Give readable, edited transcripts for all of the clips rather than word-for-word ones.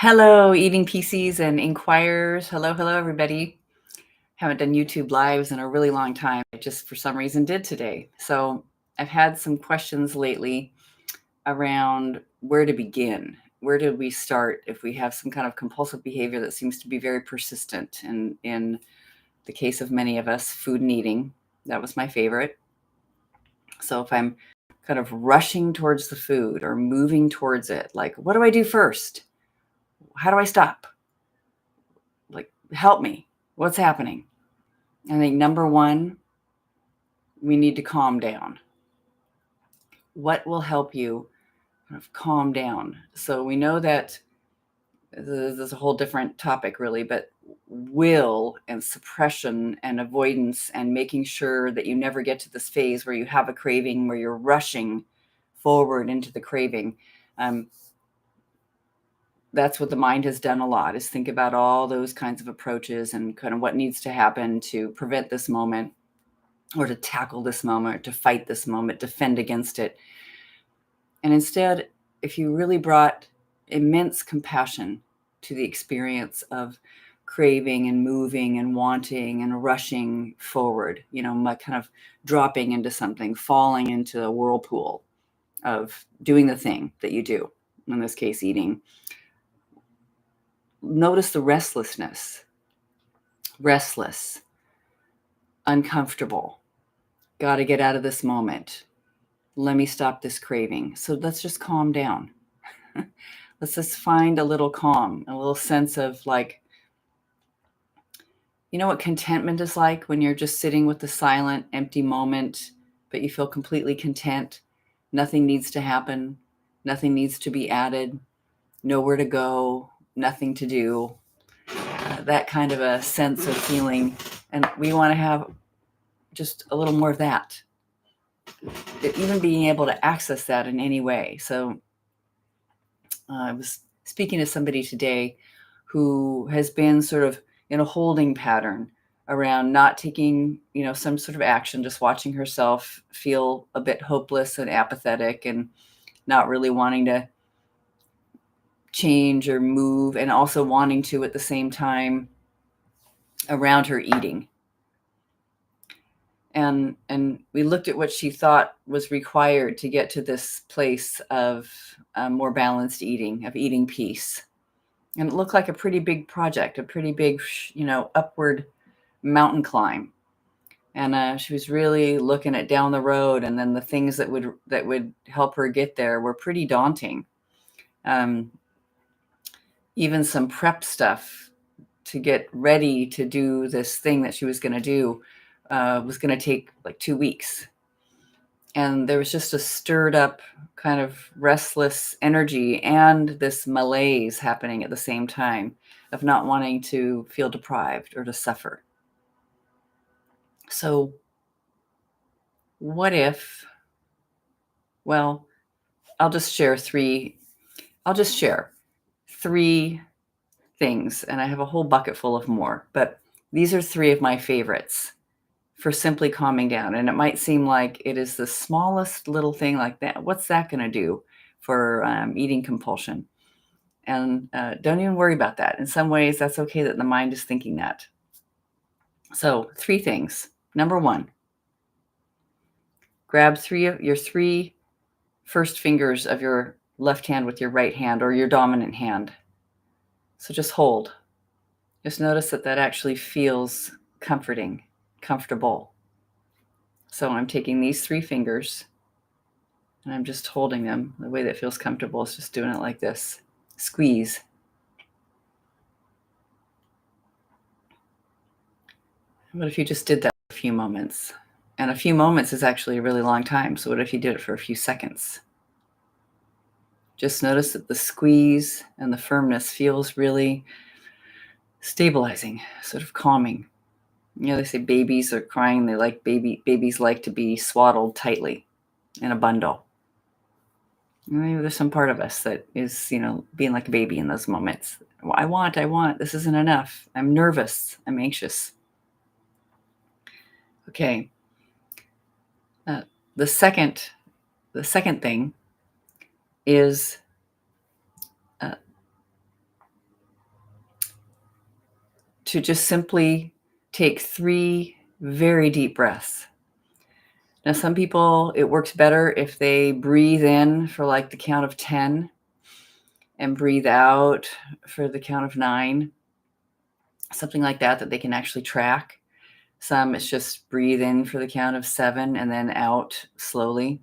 Hello, eating PCs and inquirers. Hello, everybody. Haven't done YouTube lives in a really long time. I just, for some reason, did today. So I've had some questions lately around where to begin. Where did we start if we have some kind of compulsive behavior that seems to be very persistent? And in the case of many of us, food and eating, that was my favorite. So if I'm kind of rushing towards the food or moving towards it, like, what do I do first? How do I stop? Like, help me. What's happening? I think number one, we need to calm down. What will help you kind of calm down? So we know that this is a whole different topic, really, but will and suppression and avoidance and making sure that you never get to this phase where you have a craving, where you're rushing forward into the craving. That's what the mind has done a lot, is think about all those kinds of approaches and kind of what needs to happen to prevent this moment, or to tackle this moment, to fight this moment, defend against it. And instead, if you really brought immense compassion to the experience of craving and moving and wanting and rushing forward, kind of dropping into something, falling into a whirlpool of doing the thing that you do, in this case, eating. Notice the restlessness, restless, uncomfortable, got to get out of this moment. Let me stop this craving. So let's just calm down. Let's just find a little calm, a little sense of, like, you know what contentment is like when you're just sitting with the silent, empty moment, but you feel completely content. Nothing needs to happen. Nothing needs to be added. Nowhere to go. Nothing to do. That kind of a sense of feeling. And we want to have just a little more of that. Even being able to access that in any way. So I was speaking to somebody today who has been sort of in a holding pattern around not taking, some sort of action, just watching herself feel a bit hopeless and apathetic and not really wanting to change or move, and also wanting to at the same time around her eating. And we looked at what she thought was required to get to this place of more balanced eating, of eating peace. And it looked like a pretty big project, a pretty big, upward mountain climb. And she was really looking at down the road, and then the things that would help her get there were pretty daunting. Even some prep stuff to get ready to do this thing that she was going to do was going to take like 2 weeks. And there was just a stirred up kind of restless energy and this malaise happening at the same time, of not wanting to feel deprived or to suffer. So what if, well, I'll just share three things, and I have a whole bucket full of more, but these are three of my favorites for simply calming down. And it might seem like it is the smallest little thing like that. What's that going to do for eating compulsion? And don't even worry about that. In some ways, that's okay that the mind is thinking that. So 3 things. Number 1, grab your three first fingers of your left hand with your right hand, or your dominant hand. So just hold. Just notice that actually feels comforting, comfortable. So I'm taking these 3 fingers and I'm just holding them. The way that feels comfortable is just doing it like this. Squeeze. What if you just did that for a few moments? And a few moments is actually a really long time. So what if you did it for a few seconds? Just notice that the squeeze and the firmness feels really stabilizing, sort of calming. They say babies are crying. Babies like to be swaddled tightly in a bundle. Maybe there's some part of us that is, being like a baby in those moments. I want, this isn't enough. I'm nervous. I'm anxious. Okay. The second thing is to just simply take 3 very deep breaths. Now, some people, it works better if they breathe in for like the count of 10 and breathe out for the count of 9, something like that, that they can actually track. Some, it's just breathe in for the count of 7 and then out slowly.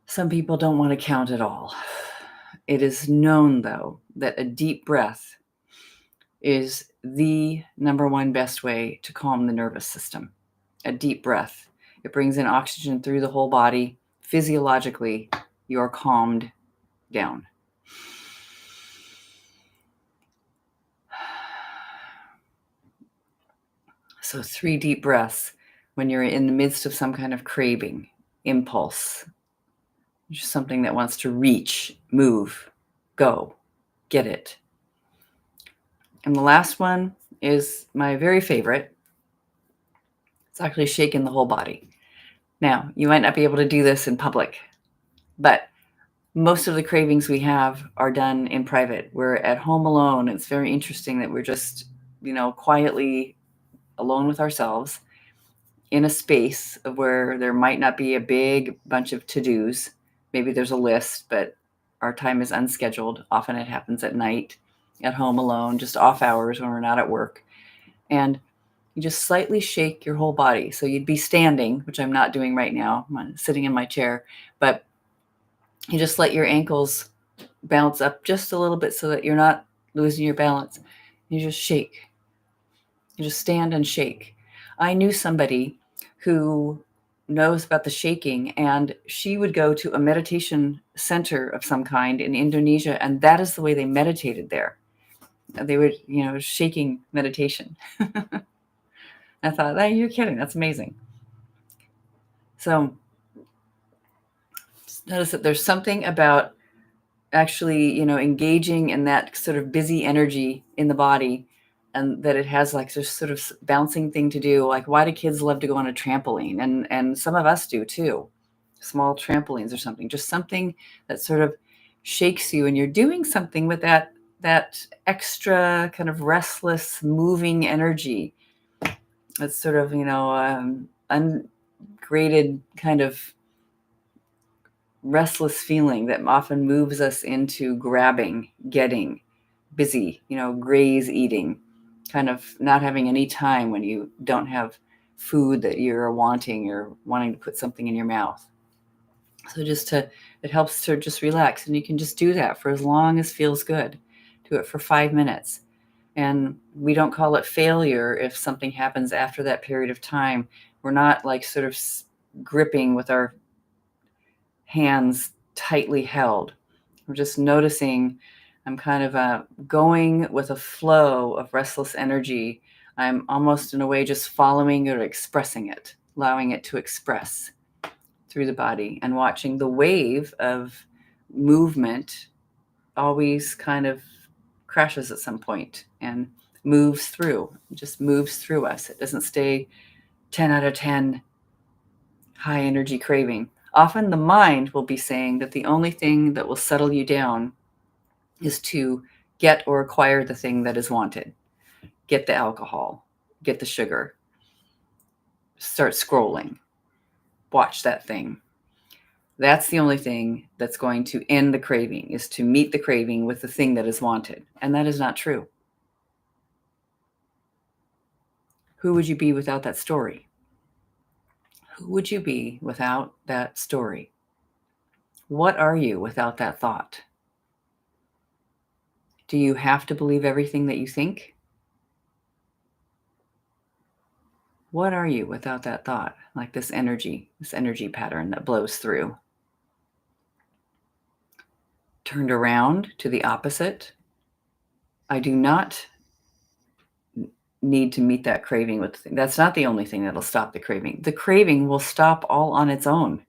Some people don't want to count at all. It is known, though, that a deep breath is the number one best way to calm the nervous system. A deep breath. It brings in oxygen through the whole body. Physiologically, you're calmed down. So 3 deep breaths when you're in the midst of some kind of craving, impulse, just something that wants to reach, move, go, get it. And the last one is my very favorite. It's actually shaking the whole body. Now, you might not be able to do this in public, but most of the cravings we have are done in private. We're at home alone. It's very interesting that we're just, quietly alone with ourselves in a space of where there might not be a big bunch of to-dos. Maybe there's a list, but our time is unscheduled. Often it happens at night, at home alone, just off hours when we're not at work. And you just slightly shake your whole body. So you'd be standing, which I'm not doing right now. I'm sitting in my chair, but you just let your ankles bounce up just a little bit so that you're not losing your balance. You just shake. You just stand and shake. I knew somebody who knows about the shaking, and she would go to a meditation center of some kind in Indonesia, and that is the way they meditated there. They would, shaking meditation. I thought, hey, you're kidding. That's amazing. So notice that there's something about actually, engaging in that sort of busy energy in the body, and that it has like this sort of bouncing thing to do. Like, why do kids love to go on a trampoline? And some of us do too. Small trampolines or something, just something that sort of shakes you, and you're doing something with that extra kind of restless, moving energy. That's sort of, ungraded kind of restless feeling that often moves us into grabbing, getting, busy, graze eating, kind of not having any time when you don't have food that you're wanting or wanting to put something in your mouth. So it helps to just relax, and you can just do that for as long as feels good. Do it for 5 minutes. And we don't call it failure if something happens after that period of time. We're not like sort of gripping with our hands tightly held. We're just noticing I'm kind of going with a flow of restless energy. I'm almost in a way just following or expressing it, allowing it to express through the body, and watching the wave of movement always kind of crashes at some point and moves through, just moves through us. It doesn't stay 10 out of 10 high energy craving. Often the mind will be saying that the only thing that will settle you down is to get or acquire the thing that is wanted. Get the alcohol, get the sugar, start scrolling, watch that thing. That's the only thing that's going to end the craving, is to meet the craving with the thing that is wanted. And that is not true. Who would you be without that story? Who would you be without that story? What are you without that thought? Do you have to believe everything that you think? What are you without that thought? Like this energy pattern that blows through. Turned around to the opposite. I do not need to meet that craving with the thing. That's not the only thing that'll stop the craving. The craving will stop all on its own.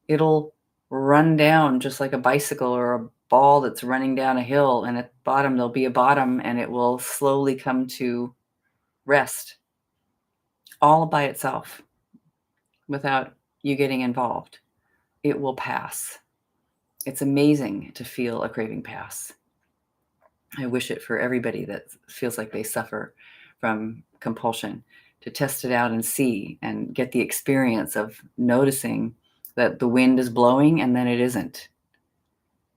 It'll run down just like a bicycle or a ball that's running down a hill, and at the bottom there'll be a bottom, and it will slowly come to rest all by itself without you getting involved. It will pass. It's amazing to feel a craving pass. I wish it for everybody that feels like they suffer from compulsion, to test it out and see and get the experience of noticing that the wind is blowing and then it isn't.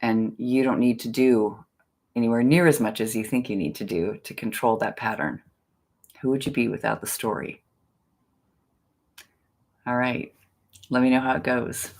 And you don't need to do anywhere near as much as you think you need to do to control that pattern. Who would you be without the story? All right. Let me know how it goes.